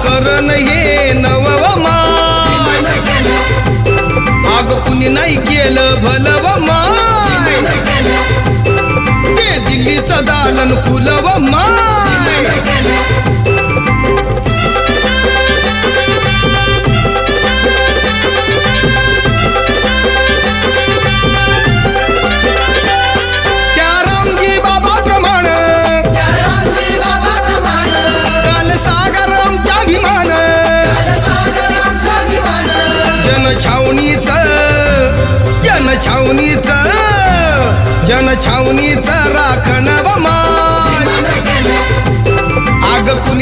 करण हे नवव माय आग कुणी नाही केलं भलव माय ते दिल्लीचं दालन फुलव माय त्या रामजी बाबा प्रमाण काल सागर आमचा विमान जनछावणीच राखण व मान आग कुणी